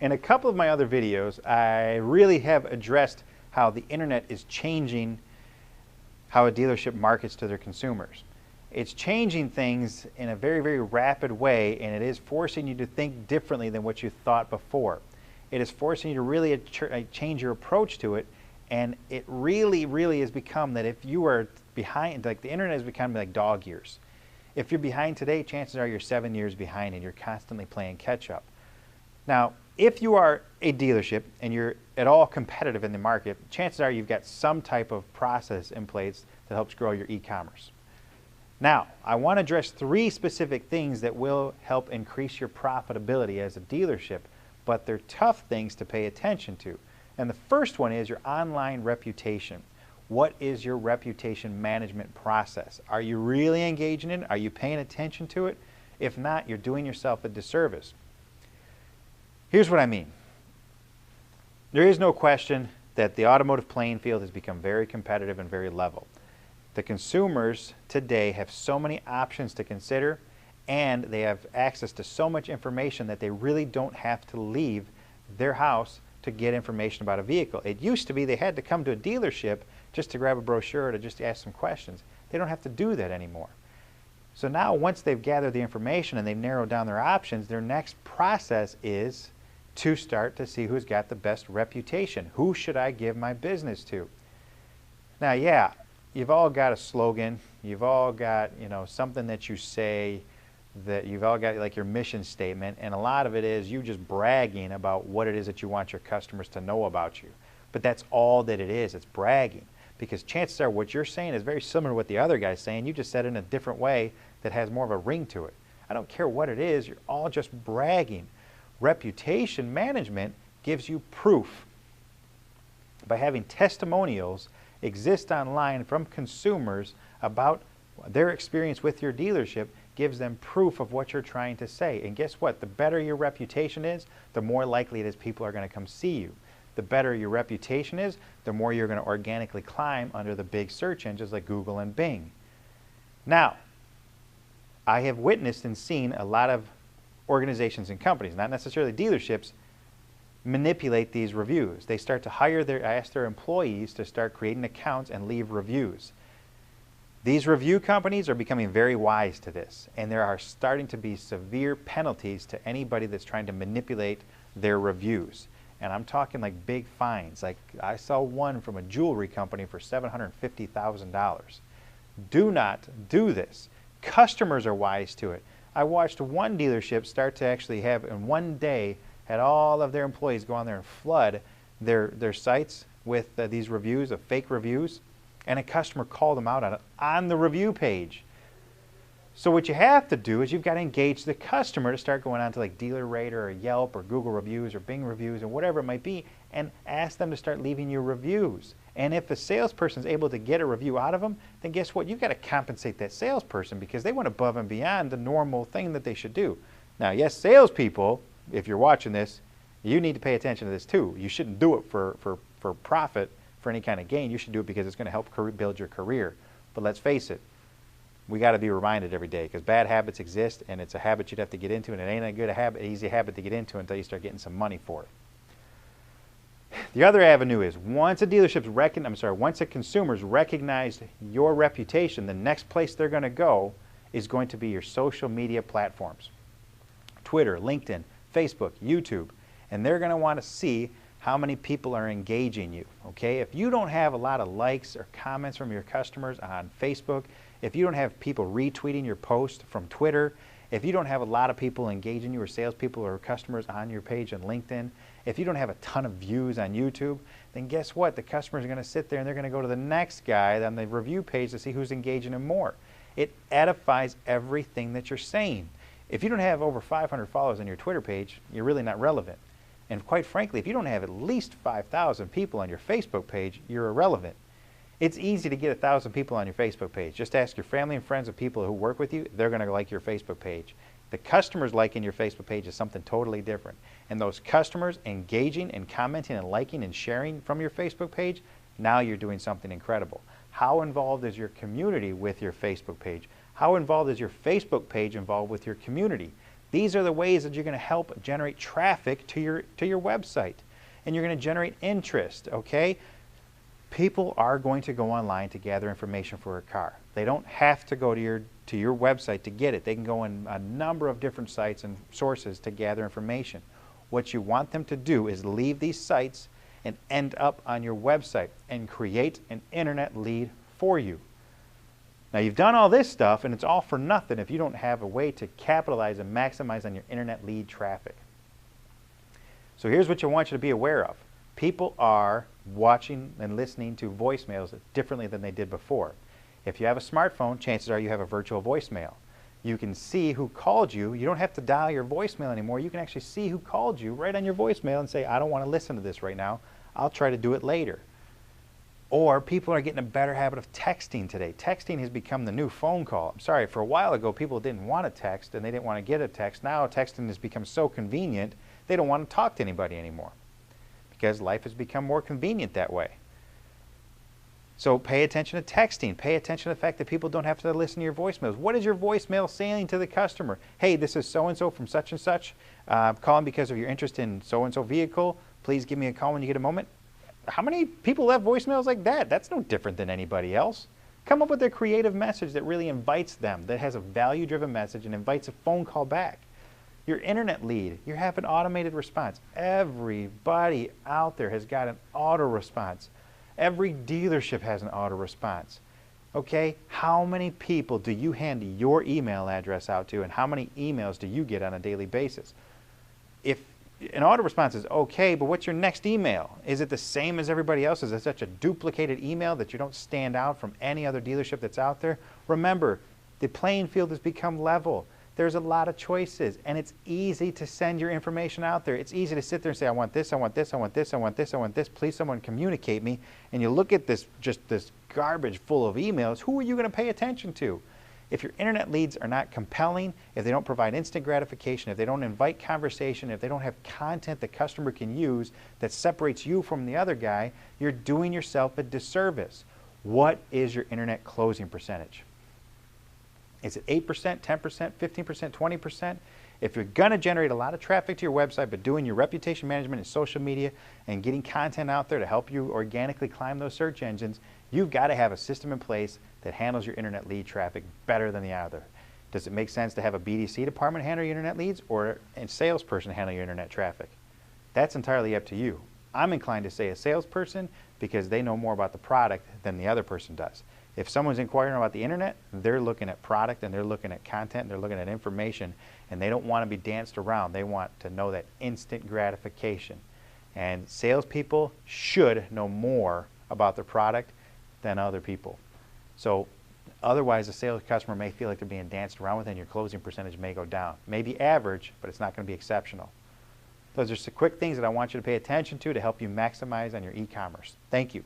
In a couple of my other videos, I really have addressed how the internet is changing how a dealership markets to their consumers. It's changing things in a very, very rapid way, and it is forcing you to think differently than what you thought before. It is forcing you to really change your approach to it, and it really, really has become that if you are behind, like the internet has become like dog years. If you're behind today, chances are you're 7 years behind and you're constantly playing catch up. Now, if you are a dealership and you're at all competitive in the market, chances are you've got some type of process in place that helps grow your e-commerce. Now, I want to address 3 specific things that will help increase your profitability as a dealership, but they're tough things to pay attention to. And the first one is your online reputation. What is your reputation management process? Are you really engaging in it? Are you paying attention to it? If not, you're doing yourself a disservice. Here's what I mean. There is no question that the automotive playing field has become very competitive and very level. The consumers today have so many options to consider, and they have access to so much information that they really don't have to leave their house to get information about a vehicle. It used to be they had to come to a dealership just to grab a brochure or to just ask some questions. They don't have to do that anymore. So now once they've gathered the information and they've narrowed down their options, their next process is to start to see who's got the best reputation. Who should I give my business to? Now, yeah, you've all got a slogan. You've all got, something that you say, that you've all got like your mission statement, and a lot of it is you just bragging about what it is that you want your customers to know about you. But that's all that it is. It's bragging, because chances are what you're saying is very similar to what the other guy's saying. You just said it in a different way that has more of a ring to it. I don't care what it is. You're all just bragging. Reputation management gives you proof. By having testimonials exist online from consumers about their experience with your dealership gives them proof of what you're trying to say. And guess what? The better your reputation is, the more likely it is people are going to come see you. The better your reputation is, the more you're going to organically climb under the big search engines like Google and Bing. Now, I have witnessed and seen a lot of organizations and companies, not necessarily dealerships, manipulate these reviews. They start to ask their employees to start creating accounts and leave reviews. These review companies are becoming very wise to this, and there are starting to be severe penalties to anybody that's trying to manipulate their reviews. And I'm talking like big fines. Like I saw one from a jewelry company for $750,000. Do not do this. Customers are wise to it. I watched one dealership start to actually have, in one day, had all of their employees go on there and flood their sites with these reviews, of fake reviews, and a customer called them out on it on the review page. So what you have to do is you've got to engage the customer to start going on to like DealerRater or Yelp or Google Reviews or Bing Reviews or whatever it might be, and ask them to start leaving you reviews. And if a salesperson is able to get a review out of them, then guess what? You've got to compensate that salesperson because they went above and beyond the normal thing that they should do. Now, yes, salespeople, if you're watching this, you need to pay attention to this too. You shouldn't do it for profit, for any kind of gain. You should do it because it's going to help build your career. But let's face it, we got to be reminded every day because bad habits exist, and it's a habit you'd have to get into, and it ain't a good habit, easy habit to get into until you start getting some money for it. The other avenue is once a consumer's recognized your reputation, the next place they're going to go is going to be your social media platforms. Twitter, LinkedIn, Facebook, YouTube, and they're going to want to see how many people are engaging you. Okay? If you don't have a lot of likes or comments from your customers on Facebook, if you don't have people retweeting your post from Twitter, if you don't have a lot of people engaging you or salespeople or customers on your page on LinkedIn, if you don't have a ton of views on YouTube, then guess what? The customers are going to sit there and they're going to go to the next guy on the review page to see who's engaging him more. It edifies everything that you're saying. If you don't have over 500 followers on your Twitter page, you're really not relevant. And quite frankly, if you don't have at least 5,000 people on your Facebook page, you're irrelevant. It's easy to get 1,000 people on your Facebook page. Just ask your family and friends of people who work with you, they're going to like your Facebook page. The customers liking your Facebook page is something totally different. And those customers engaging and commenting and liking and sharing from your Facebook page, now you're doing something incredible. How involved is your community with your Facebook page? How involved is your Facebook page involved with your community? These are the ways that you're going to help generate traffic to your website, and you're going to generate interest, okay? People are going to go online to gather information for a car. They don't have to go to your website to get it. They can go in a number of different sites and sources to gather information. What you want them to do is leave these sites and end up on your website and create an internet lead for you. Now, you've done all this stuff, and it's all for nothing if you don't have a way to capitalize and maximize on your internet lead traffic. So here's what I want you to be aware of. People are watching and listening to voicemails differently than they did before. If you have a smartphone, chances are you have a virtual voicemail. You can see who called you. You don't have to dial your voicemail anymore. You can actually see who called you right on your voicemail and say, I don't want to listen to this right now. I'll try to do it later. Or people are getting a better habit of texting today. Texting has become the new phone call. I'm sorry, for a while ago, people didn't want to text and they didn't want to get a text. Now texting has become so convenient, they don't want to talk to anybody anymore because life has become more convenient that way. So pay attention to texting. Pay attention to the fact that people don't have to listen to your voicemails. What is your voicemail saying to the customer? Hey, this is so-and-so from such and such. Calling because of your interest in so-and-so vehicle. Please give me a call when you get a moment. How many people left voicemails like that? That's no different than anybody else. Come up with a creative message that really invites them, that has a value-driven message and invites a phone call back. Your internet lead, you have an automated response. Everybody out there has got an auto response. Every dealership has an auto response. Okay, how many people do you hand your email address out to, and how many emails do you get on a daily basis? If an auto response is okay, but what's your next email? Is it the same as everybody else? Is it such a duplicated email that you don't stand out from any other dealership that's out there? Remember, the playing field has become level. There's a lot of choices, and it's easy to send your information out there. It's easy to sit there and say, I want this, I want this, I want this, I want this, I want this. Please, someone communicate me. And you look at this, just this garbage full of emails. Who are you going to pay attention to? If your internet leads are not compelling, if they don't provide instant gratification, if they don't invite conversation, if they don't have content the customer can use that separates you from the other guy, you're doing yourself a disservice. What is your internet closing percentage? Is it 8%, 10%, 15%, 20%? If you're going to generate a lot of traffic to your website, but doing your reputation management and social media and getting content out there to help you organically climb those search engines, you've got to have a system in place that handles your internet lead traffic better than the other. Does it make sense to have a BDC department handle your internet leads or a salesperson handle your internet traffic? That's entirely up to you. I'm inclined to say a salesperson because they know more about the product than the other person does. If someone's inquiring about the internet, they're looking at product and they're looking at content and they're looking at information, and they don't want to be danced around. They want to know that instant gratification. And salespeople should know more about their product than other people. So otherwise, a sales customer may feel like they're being danced around with, and your closing percentage may go down. Maybe average, but it's not going to be exceptional. Those are some quick things that I want you to pay attention to help you maximize on your e-commerce. Thank you.